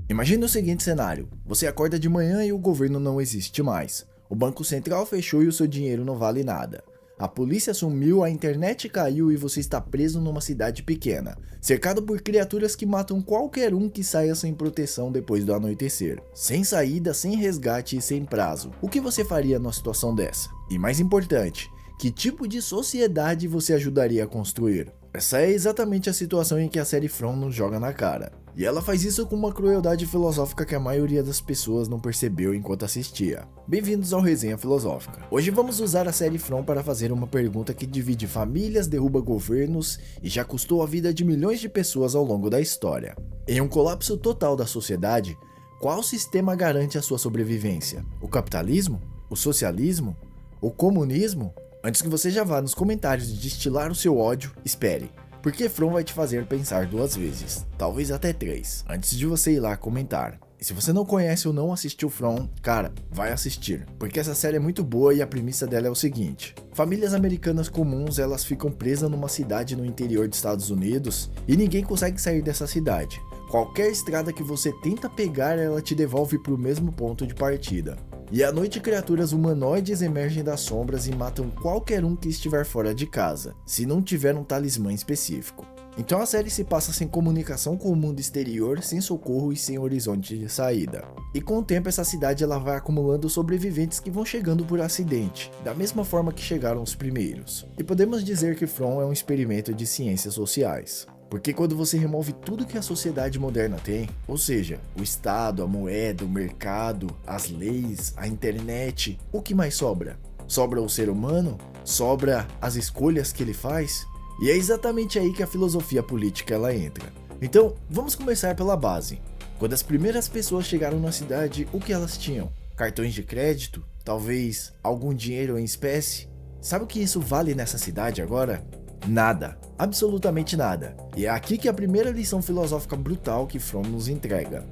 Imagine o seguinte cenário: você acorda de manhã e o governo não existe mais. O Banco Central fechou e o seu dinheiro não vale nada. A polícia sumiu, a internet caiu e você está preso numa cidade pequena, cercado por criaturas que matam qualquer um que saia sem proteção depois do anoitecer. Sem saída, sem resgate e sem prazo. O que você faria numa situação dessa? E mais importante, que tipo de sociedade você ajudaria a construir? Essa é exatamente a situação em que a série From nos joga na cara. E ela faz isso com uma crueldade filosófica que a maioria das pessoas não percebeu enquanto assistia. Bem-vindos ao Resenha Filosófica. Hoje vamos usar a série From para fazer uma pergunta que divide famílias, derruba governos e já custou a vida de milhões de pessoas ao longo da história. Em um colapso total da sociedade, qual sistema garante a sua sobrevivência? O capitalismo? O socialismo? O comunismo? Antes que você já vá nos comentários destilar o seu ódio, espere, porque From vai te fazer pensar duas vezes, talvez até três, antes de você ir lá comentar. E se você não conhece ou não assistiu From, cara, vai assistir, porque essa série é muito boa e a premissa dela é o seguinte: famílias americanas comuns, elas ficam presas numa cidade no interior dos Estados Unidos e ninguém consegue sair dessa cidade. Qualquer estrada que você tenta pegar, ela te devolve para o mesmo ponto de partida. E à noite criaturas humanoides emergem das sombras e matam qualquer um que estiver fora de casa, se não tiver um talismã específico. Então a série se passa sem comunicação com o mundo exterior, sem socorro e sem horizonte de saída. E com o tempo essa cidade ela vai acumulando sobreviventes que vão chegando por acidente, da mesma forma que chegaram os primeiros. E podemos dizer que From é um experimento de ciências sociais. Porque quando você remove tudo que a sociedade moderna tem, ou seja, o Estado, a moeda, o mercado, as leis, a internet, o que mais sobra? Sobra o ser humano? Sobra as escolhas que ele faz? E é exatamente aí que a filosofia política ela entra. Então, vamos começar pela base. Quando as primeiras pessoas chegaram na cidade, o que elas tinham? Cartões de crédito? Talvez algum dinheiro em espécie? Sabe o que isso vale nessa cidade agora? Nada, absolutamente nada. E é aqui que a primeira lição filosófica brutal que From nos entrega.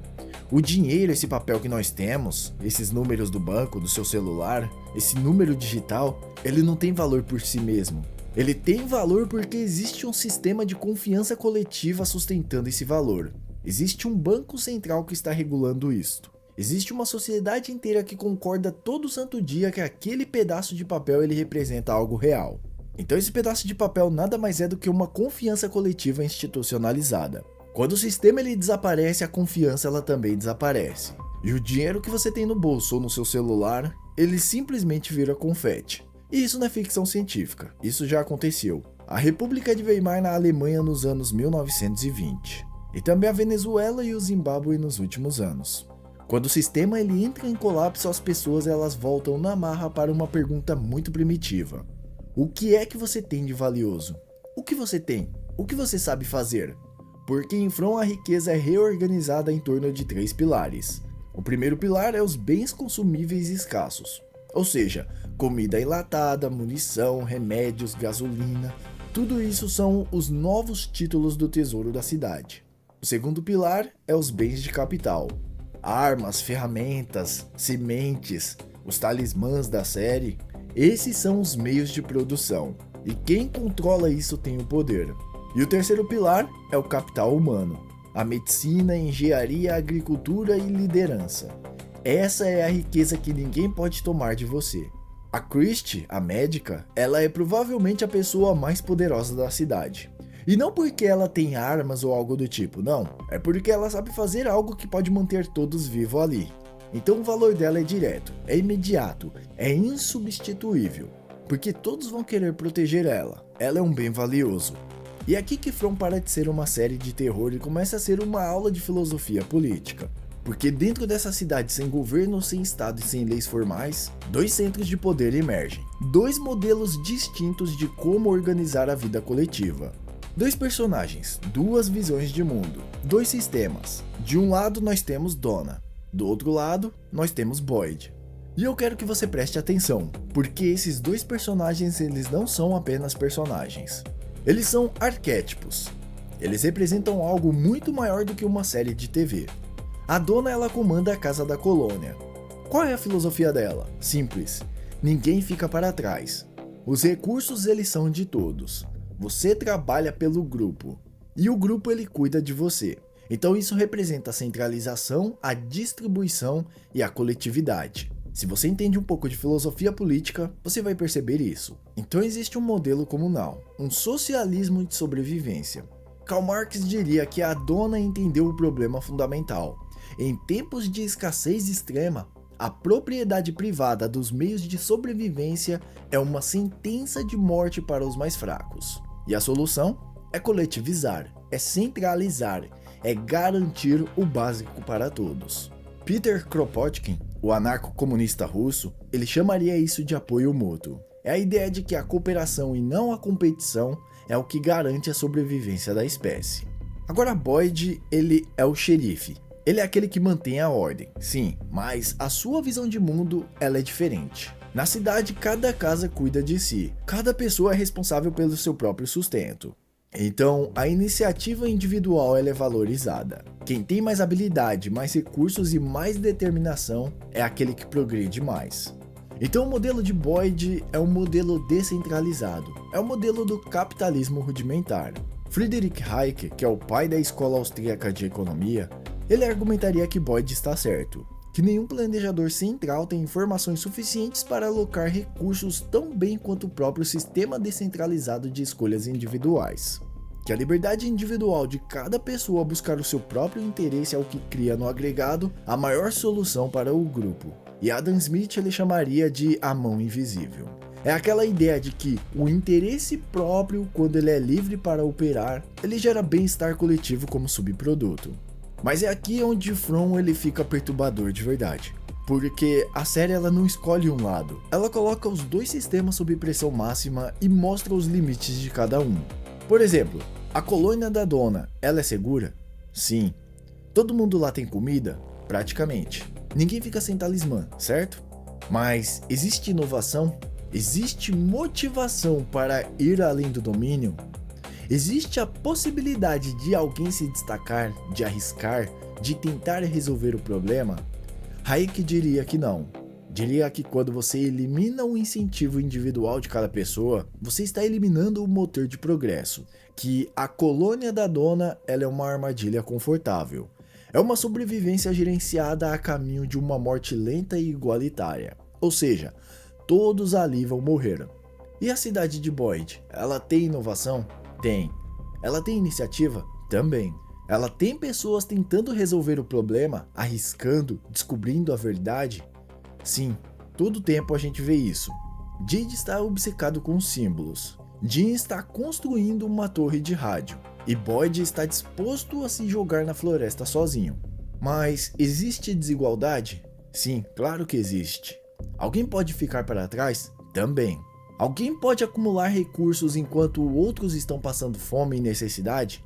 O dinheiro, esse papel que nós temos, esses números do banco, do seu celular, esse número digital, ele não tem valor por si mesmo. Ele tem valor porque existe um sistema de confiança coletiva sustentando esse valor. Existe um banco central que está regulando isto. Existe uma sociedade inteira que concorda todo santo dia que aquele pedaço de papel ele representa algo real. Então esse pedaço de papel nada mais é do que uma confiança coletiva institucionalizada. Quando o sistema ele desaparece, a confiança ela também desaparece. E o dinheiro que você tem no bolso ou no seu celular, ele simplesmente vira confete. E isso não é ficção científica, isso já aconteceu. A República de Weimar na Alemanha nos anos 1920. E também a Venezuela e o Zimbábue nos últimos anos. Quando o sistema ele entra em colapso, as pessoas elas voltam na marra para uma pergunta muito primitiva. O que é que você tem de valioso? O que você tem? O que você sabe fazer? Porque em From a riqueza é reorganizada em torno de três pilares. O primeiro pilar é os bens consumíveis escassos, ou seja, comida enlatada, munição, remédios, gasolina, tudo isso são os novos títulos do tesouro da cidade. O segundo pilar é os bens de capital, armas, ferramentas, sementes, os talismãs da série. Esses são os meios de produção, e quem controla isso tem o poder. E o terceiro pilar é o capital humano, a medicina, engenharia, agricultura e liderança. Essa é a riqueza que ninguém pode tomar de você. A Christie, a médica, ela é provavelmente a pessoa mais poderosa da cidade. E não porque ela tem armas ou algo do tipo, não. É porque ela sabe fazer algo que pode manter todos vivos ali. Então o valor dela é direto, é imediato, é insubstituível, porque todos vão querer proteger ela. Ela é um bem valioso. E é aqui que From para de ser uma série de terror e começa a ser uma aula de filosofia política. Porque dentro dessa cidade sem governo, sem estado e sem leis formais, dois centros de poder emergem. Dois modelos distintos de como organizar a vida coletiva. Dois personagens, duas visões de mundo, dois sistemas. De um lado nós temos Donna. Do outro lado, nós temos Boyd. E eu quero que você preste atenção, porque esses dois personagens eles não são apenas personagens. Eles são arquétipos. Eles representam algo muito maior do que uma série de TV. A Donna ela comanda a casa da colônia. Qual é a filosofia dela? Simples. Ninguém fica para trás. Os recursos eles são de todos. Você trabalha pelo grupo. E o grupo ele cuida de você. Então isso representa a centralização, a distribuição e a coletividade. Se você entende um pouco de filosofia política, você vai perceber isso. Então existe um modelo comunal, um socialismo de sobrevivência. Karl Marx diria que a dona entendeu o problema fundamental. Em tempos de escassez extrema, a propriedade privada dos meios de sobrevivência é uma sentença de morte para os mais fracos. E a solução é coletivizar, é centralizar, é garantir o básico para todos. Peter Kropotkin, o anarco-comunista russo, ele chamaria isso de apoio mútuo. É a ideia de que a cooperação e não a competição é o que garante a sobrevivência da espécie. Agora Boyd, ele é o xerife. Ele é aquele que mantém a ordem, sim, mas a sua visão de mundo ela é diferente. Na cidade, cada casa cuida de si, cada pessoa é responsável pelo seu próprio sustento. Então, a iniciativa individual ela é valorizada. Quem tem mais habilidade, mais recursos e mais determinação é aquele que progride mais. Então o modelo de Boyd é um modelo descentralizado, é o modelo do capitalismo rudimentar. Friedrich Hayek, que é o pai da escola austríaca de economia, ele argumentaria que Boyd está certo, que nenhum planejador central tem informações suficientes para alocar recursos tão bem quanto o próprio sistema descentralizado de escolhas individuais. Que a liberdade individual de cada pessoa buscar o seu próprio interesse é o que cria no agregado a maior solução para o grupo. E Adam Smith ele chamaria de a mão invisível. É aquela ideia de que o interesse próprio, quando ele é livre para operar, ele gera bem-estar coletivo como subproduto. Mas é aqui onde Fromm ele fica perturbador de verdade. Porque a série ela não escolhe um lado, ela coloca os dois sistemas sob pressão máxima e mostra os limites de cada um. Por exemplo, a colônia da dona, ela é segura? Sim. Todo mundo lá tem comida? Praticamente. Ninguém fica sem talismã, certo? Mas existe inovação? Existe motivação para ir além do domínio? Existe a possibilidade de alguém se destacar, de arriscar, de tentar resolver o problema? Hayek diria que não. Diria que quando você elimina o incentivo individual de cada pessoa, você está eliminando o motor de progresso. Que a colônia da dona ela é uma armadilha confortável. É uma sobrevivência gerenciada a caminho de uma morte lenta e igualitária. Ou seja, todos ali vão morrer. E a cidade de Boyd? Ela tem inovação? Tem. Ela tem iniciativa? Também. Ela tem pessoas tentando resolver o problema, arriscando, descobrindo a verdade? Sim, todo tempo a gente vê isso. Jade está obcecado com símbolos. Jim está construindo uma torre de rádio. E Boyd está disposto a se jogar na floresta sozinho. Mas existe desigualdade? Sim, claro que existe. Alguém pode ficar para trás? Também. Alguém pode acumular recursos enquanto outros estão passando fome e necessidade?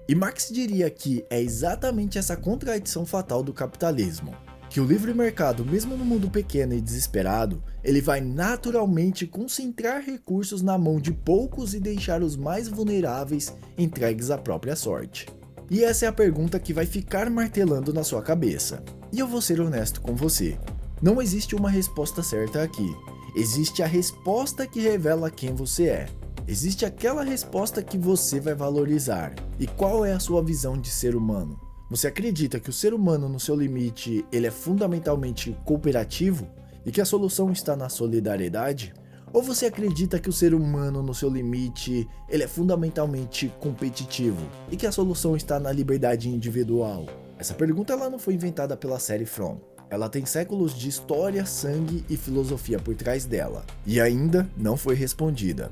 E Marx diria que é exatamente essa contradição fatal do capitalismo. Que o livre mercado, mesmo no mundo pequeno e desesperado, ele vai naturalmente concentrar recursos na mão de poucos e deixar os mais vulneráveis entregues à própria sorte. E essa é a pergunta que vai ficar martelando na sua cabeça. E eu vou ser honesto com você. Não existe uma resposta certa aqui. Existe a resposta que revela quem você é. Existe aquela resposta que você vai valorizar. E qual é a sua visão de ser humano? Você acredita que o ser humano no seu limite ele é fundamentalmente cooperativo e que a solução está na solidariedade? Ou você acredita que o ser humano no seu limite ele é fundamentalmente competitivo e que a solução está na liberdade individual? Essa pergunta ela não foi inventada pela série From. Ela tem séculos de história, sangue e filosofia por trás dela, e ainda não foi respondida.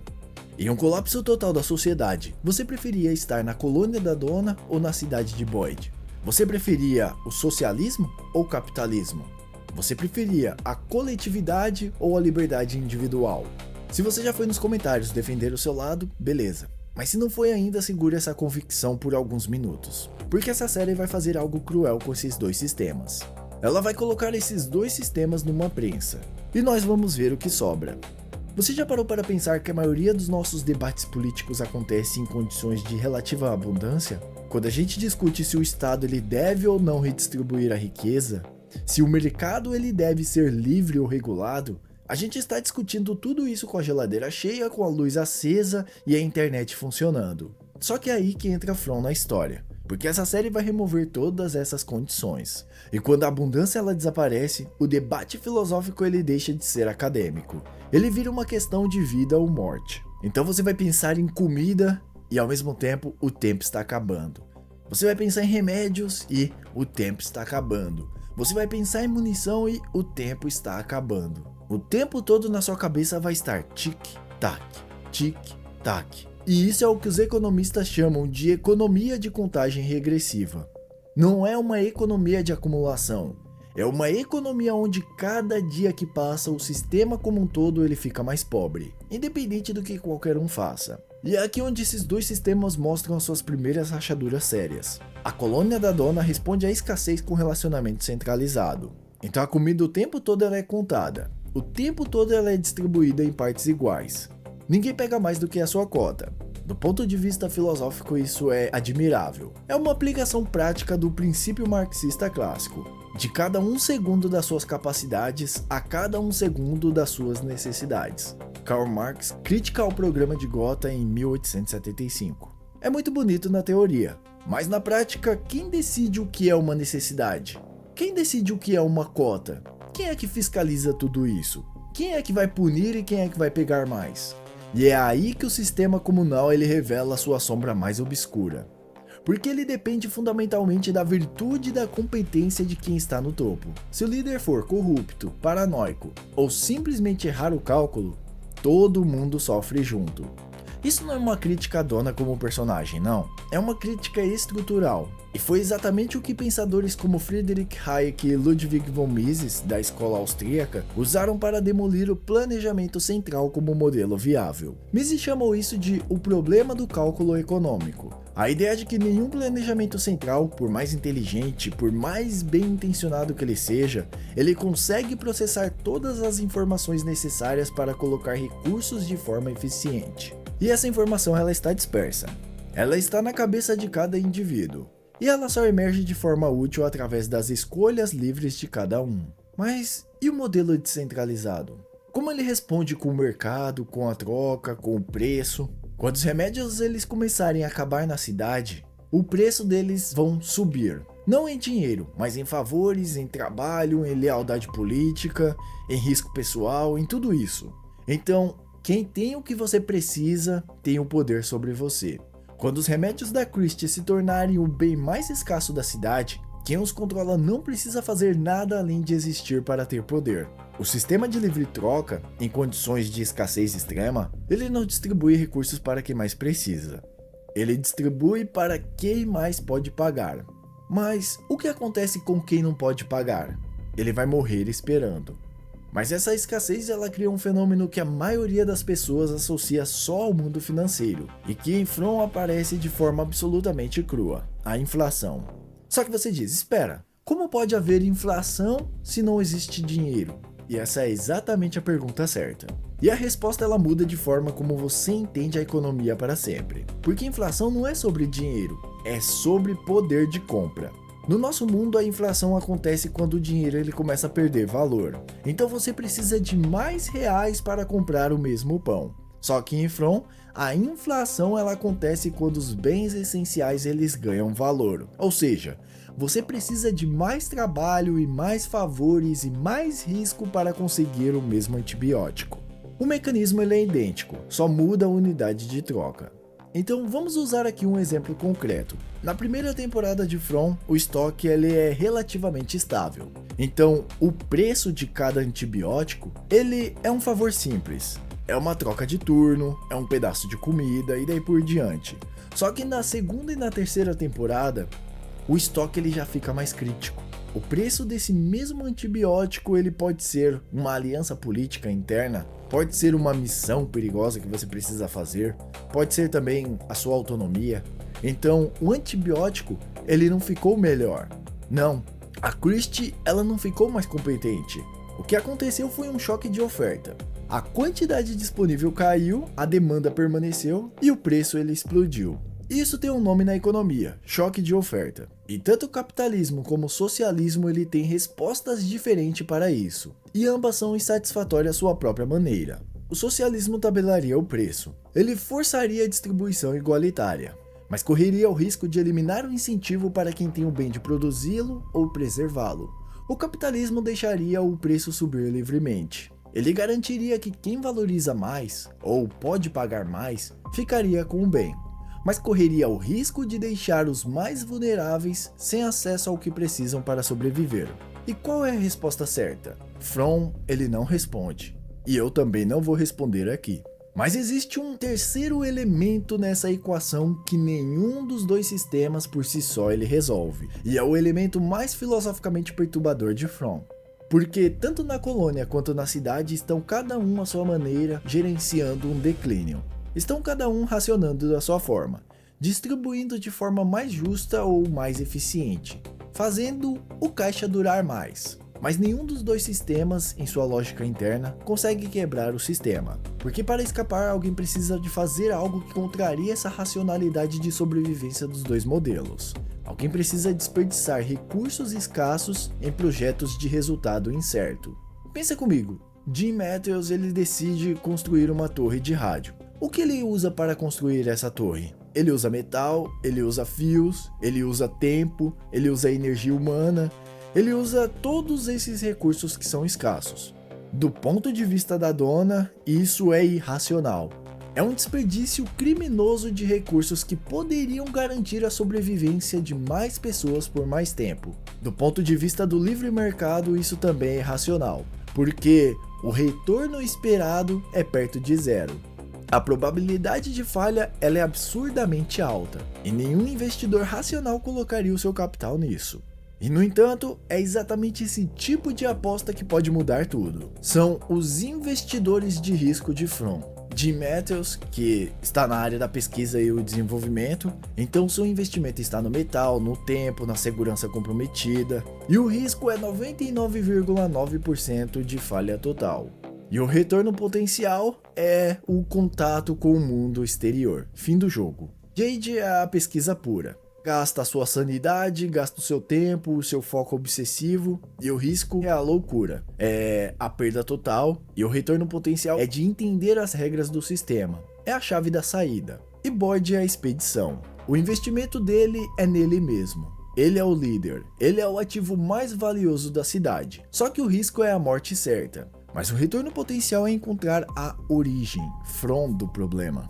Em um colapso total da sociedade, você preferia estar na colônia da dona ou na cidade de Boyd? Você preferia o socialismo ou o capitalismo? Você preferia a coletividade ou a liberdade individual? Se você já foi nos comentários defender o seu lado, beleza. Mas se não foi ainda, segure essa convicção por alguns minutos, porque essa série vai fazer algo cruel com esses dois sistemas. Ela vai colocar esses dois sistemas numa prensa, e nós vamos ver o que sobra. Você já parou para pensar que a maioria dos nossos debates políticos acontece em condições de relativa abundância? Quando a gente discute se o Estado ele deve ou não redistribuir a riqueza, se o mercado ele deve ser livre ou regulado, a gente está discutindo tudo isso com a geladeira cheia, com a luz acesa e a internet funcionando. Só que é aí que entra From na história. porque essa série vai remover todas essas condições. E quando a abundância ela desaparece, o debate filosófico ele deixa de ser acadêmico. Ele vira uma questão de vida ou morte. Então você vai pensar em comida e ao mesmo tempo o tempo está acabando. Você vai pensar em remédios e o tempo está acabando. Você vai pensar em munição e o tempo está acabando. O tempo todo na sua cabeça vai estar tic-tac, tic-tac. E isso é o que os economistas chamam de economia de contagem regressiva. Não é uma economia de acumulação, é uma economia onde cada dia que passa o sistema como um todo ele fica mais pobre, independente do que qualquer um faça. E é aqui onde esses dois sistemas mostram as suas primeiras rachaduras sérias. A colônia da dona responde à escassez com relacionamento centralizado. Então a comida o tempo todo ela é contada, o tempo todo ela é distribuída em partes iguais. Ninguém pega mais do que a sua cota. Do ponto de vista filosófico, isso é admirável. É uma aplicação prática do princípio marxista clássico, de cada 1 segundo das suas capacidades a cada 1 segundo das suas necessidades. Karl Marx, Crítica ao Programa de Gotha em 1875. É muito bonito na teoria, mas na prática, quem decide o que é uma necessidade? Quem decide o que é uma cota? Quem é que fiscaliza tudo isso? Quem é que vai punir e quem é que vai pegar mais? E é aí que o sistema comunal ele revela a sua sombra mais obscura. Porque ele depende fundamentalmente da virtude e da competência de quem está no topo. Se o líder for corrupto, paranoico ou simplesmente errar o cálculo, todo mundo sofre junto. Isso não é uma crítica à dona como personagem, não. É uma crítica estrutural. E foi exatamente o que pensadores como Friedrich Hayek e Ludwig von Mises, da escola austríaca, usaram para demolir o planejamento central como modelo viável. Mises chamou isso de o problema do cálculo econômico. A ideia de que nenhum planejamento central, por mais inteligente, por mais bem intencionado que ele seja, ele consegue processar todas as informações necessárias para colocar recursos de forma eficiente. E essa informação ela está dispersa. Ela está na cabeça de cada indivíduo. E ela só emerge de forma útil através das escolhas livres de cada um. Mas e o modelo descentralizado? Como ele responde com o mercado, com a troca, com o preço? Quando os remédios eles começarem a acabar na cidade, o preço deles vão subir. Não em dinheiro, mas em favores, em trabalho, em lealdade política, em risco pessoal, em tudo isso. Então, quem tem o que você precisa, tem o poder sobre você. Quando os remédios da Christie se tornarem o bem mais escasso da cidade, quem os controla não precisa fazer nada além de existir para ter poder. O sistema de livre troca, em condições de escassez extrema, ele não distribui recursos para quem mais precisa. Ele distribui para quem mais pode pagar. Mas o que acontece com quem não pode pagar? Ele vai morrer esperando. Mas essa escassez ela cria um fenômeno que a maioria das pessoas associa só ao mundo financeiro e que em Fromm aparece de forma absolutamente crua: a inflação. Só que você diz, espera, como pode haver inflação se não existe dinheiro? E essa é exatamente a pergunta certa. E a resposta ela muda de forma como você entende a economia para sempre. Porque inflação não é sobre dinheiro, é sobre poder de compra. No nosso mundo, a inflação acontece quando o dinheiro ele começa a perder valor. Então você precisa de mais reais para comprar o mesmo pão. Só que em Fromm, a inflação ela acontece quando os bens essenciais eles ganham valor. Ou seja, você precisa de mais trabalho e mais favores e mais risco para conseguir o mesmo antibiótico. O mecanismo ele é idêntico, só muda a unidade de troca. Então vamos usar aqui um exemplo concreto. Na primeira temporada de Fromm, o estoque ele é relativamente estável. Então o preço de cada antibiótico ele é um favor simples. É uma troca de turno, é um pedaço de comida e daí por diante. Só que na segunda e na terceira temporada, o estoque ele já fica mais crítico. O preço desse mesmo antibiótico ele pode ser uma aliança política interna, pode ser uma missão perigosa que você precisa fazer, pode ser também a sua autonomia. Então o antibiótico ele não ficou melhor. Não, a Christie ela não ficou mais competente. O que aconteceu foi um choque de oferta. A quantidade disponível caiu, a demanda permaneceu e o preço ele explodiu. Isso tem um nome na economia, choque de oferta. E tanto o capitalismo como o socialismo ele tem respostas diferentes para isso. E ambas são insatisfatórias à sua própria maneira. O socialismo tabelaria o preço. Ele forçaria a distribuição igualitária. mas correria o risco de eliminar o incentivo para quem tem o bem de produzi-lo ou preservá-lo. O capitalismo deixaria o preço subir livremente. Ele garantiria que quem valoriza mais, ou pode pagar mais, ficaria com o bem, mas correria o risco de deixar os mais vulneráveis sem acesso ao que precisam para sobreviver. E qual é a resposta certa? Fromm, ele não responde. E eu também não vou responder aqui. Mas existe um terceiro elemento nessa equação que nenhum dos dois sistemas por si só ele resolve. E é o elemento mais filosoficamente perturbador de Fromm. Porque tanto na colônia quanto na cidade estão cada um à sua maneira gerenciando um declínio. Estão cada um racionando da sua forma, distribuindo de forma mais justa ou mais eficiente, fazendo o caixa durar mais. Mas nenhum dos dois sistemas, em sua lógica interna, consegue quebrar o sistema, porque para escapar alguém precisa de fazer algo que contraria essa racionalidade de sobrevivência dos dois modelos. Alguém precisa desperdiçar recursos escassos em projetos de resultado incerto. Pensa comigo, Jim Matthews ele decide construir uma torre de rádio. O que ele usa para construir essa torre? Ele usa metal, ele usa fios, ele usa tempo, ele usa energia humana, ele usa todos esses recursos que são escassos. Do ponto de vista da dona, isso é irracional. É um desperdício criminoso de recursos que poderiam garantir a sobrevivência de mais pessoas por mais tempo. Do ponto de vista do livre mercado, isso também é irracional, porque o retorno esperado é perto de zero. A probabilidade de falha ela é absurdamente alta, e nenhum investidor racional colocaria o seu capital nisso. E no entanto, é exatamente esse tipo de aposta que pode mudar tudo. São os investidores de risco de Fromm. Jim Matthews, que está na área da pesquisa e o desenvolvimento, então seu investimento está no metal, no tempo, na segurança comprometida, e o risco é 99,9% de falha total. E o retorno potencial é o contato com o mundo exterior. Fim do jogo. Jade é a pesquisa pura. Gasta a sua sanidade, gasta o seu tempo, o seu foco obsessivo, e o risco é a loucura, é a perda total, e o retorno potencial é de entender as regras do sistema, é a chave da saída. E Boyd é a expedição. O investimento dele é nele mesmo. Ele é o líder, ele é o ativo mais valioso da cidade, só que o risco é a morte certa. Mas o retorno potencial é encontrar a origem, Fromm do problema.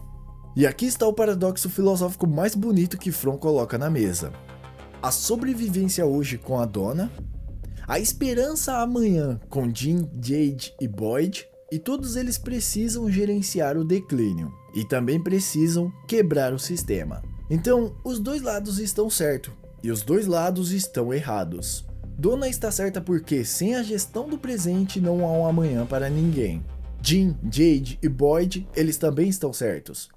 E aqui está o paradoxo filosófico mais bonito que Fromm coloca na mesa. A sobrevivência hoje com a dona, a esperança amanhã com Jim, Jade e Boyd, e todos eles precisam gerenciar o declínio, e também precisam quebrar o sistema. Então, os dois lados estão certos, e os dois lados estão errados. Dona está certa porque sem a gestão do presente não há um amanhã para ninguém. Jim, Jade e Boyd, eles também estão certos.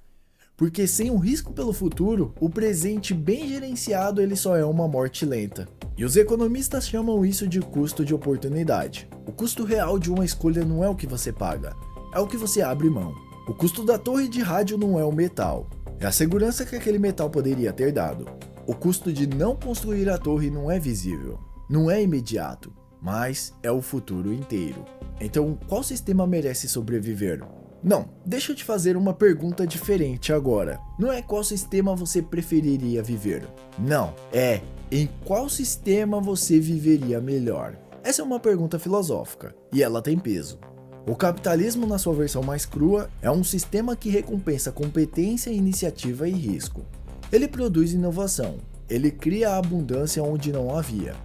Porque sem o risco pelo futuro, o presente bem gerenciado ele só é uma morte lenta. E os economistas chamam isso de custo de oportunidade. O custo real de uma escolha não é o que você paga, é o que você abre mão. O custo da torre de rádio não é o metal, é a segurança que aquele metal poderia ter dado. O custo de não construir a torre não é visível, não é imediato, mas é o futuro inteiro. Então, qual sistema merece sobreviver? Não, deixa eu te fazer uma pergunta diferente agora. Não é qual sistema você preferiria viver. Não, é em qual sistema você viveria melhor. Essa é uma pergunta filosófica, e ela tem peso. O capitalismo, na sua versão mais crua, é um sistema que recompensa competência, iniciativa e risco. Ele produz inovação, ele cria abundância onde não havia.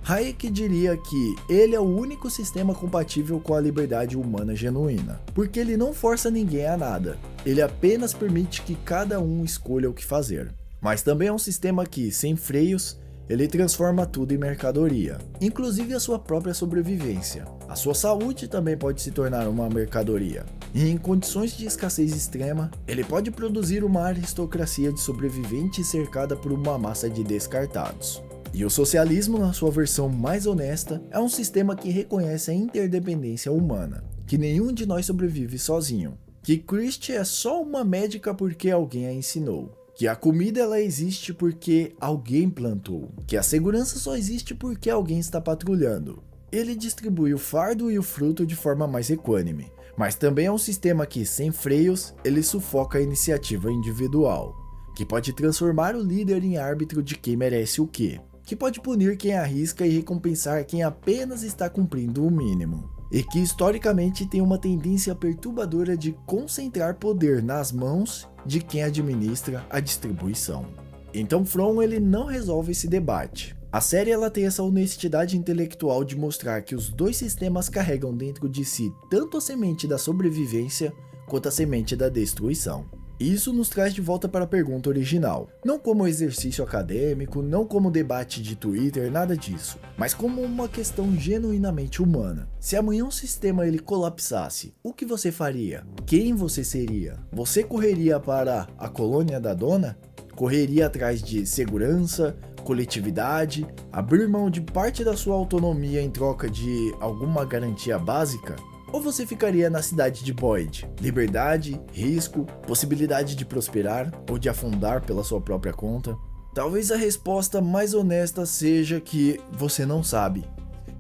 Hayek diria que ele é o único sistema compatível com a liberdade humana genuína, porque ele não força ninguém a nada, ele apenas permite que cada um escolha o que fazer. Mas também é um sistema que, sem freios, ele transforma tudo em mercadoria, inclusive a sua própria sobrevivência. A sua saúde também pode se tornar uma mercadoria. E em condições de escassez extrema, ele pode produzir uma aristocracia de sobreviventes cercada por uma massa de descartados. E o socialismo, na sua versão mais honesta, é um sistema que reconhece a interdependência humana, que nenhum de nós sobrevive sozinho, que Christie é só uma médica porque alguém a ensinou, que a comida ela existe porque alguém plantou, que a segurança só existe porque alguém está patrulhando. Ele distribui o fardo e o fruto de forma mais equânime, mas também é um sistema que, sem freios, ele sufoca a iniciativa individual. que pode transformar o líder em árbitro de quem merece o quê, que pode punir quem arrisca e recompensar quem apenas está cumprindo o mínimo, e que historicamente tem uma tendência perturbadora de concentrar poder nas mãos de quem administra a distribuição. Então From ele não resolve esse debate. A série ela tem essa honestidade intelectual de mostrar que os dois sistemas carregam dentro de si tanto a semente da sobrevivência quanto a semente da destruição. Isso nos traz de volta para a pergunta original, não como exercício acadêmico, não como debate de Twitter, nada disso, mas como uma questão genuinamente humana. Se amanhã um sistema ele colapsasse, o que você faria? Quem você seria? Você correria para a colônia da dona? Correria atrás de segurança, coletividade, abrir mão de parte da sua autonomia em troca de alguma garantia básica? Ou você ficaria na cidade de Boyd? Liberdade, risco, possibilidade de prosperar ou de afundar pela sua própria conta? Talvez a resposta mais honesta seja que você não sabe,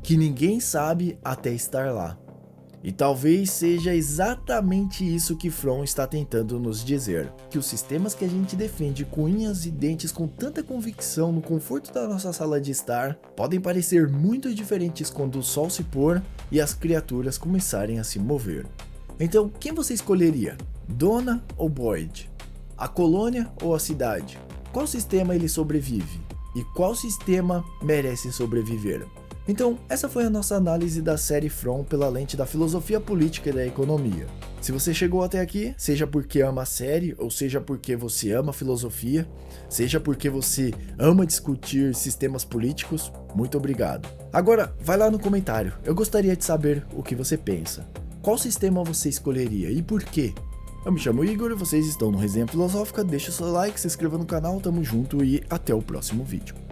que ninguém sabe até estar lá. E talvez seja exatamente isso que From está tentando nos dizer, que os sistemas que a gente defende com unhas e dentes com tanta convicção no conforto da nossa sala de estar, podem parecer muito diferentes quando o sol se pôr e as criaturas começarem a se mover. Então, quem você escolheria? Dona ou Boyd? A colônia ou a cidade? Qual sistema ele sobrevive? E qual sistema merece sobreviver? Então, essa foi a nossa análise da série From pela lente da filosofia política e da economia. Se você chegou até aqui, seja porque ama a série, ou seja porque você ama a filosofia, seja porque você ama discutir sistemas políticos, muito obrigado. Agora, vai lá no comentário, eu gostaria de saber o que você pensa. Qual sistema você escolheria e por quê? Eu me chamo Igor e vocês estão no Resenha Filosófica, deixa o seu like, se inscreva no canal, tamo junto e até o próximo vídeo.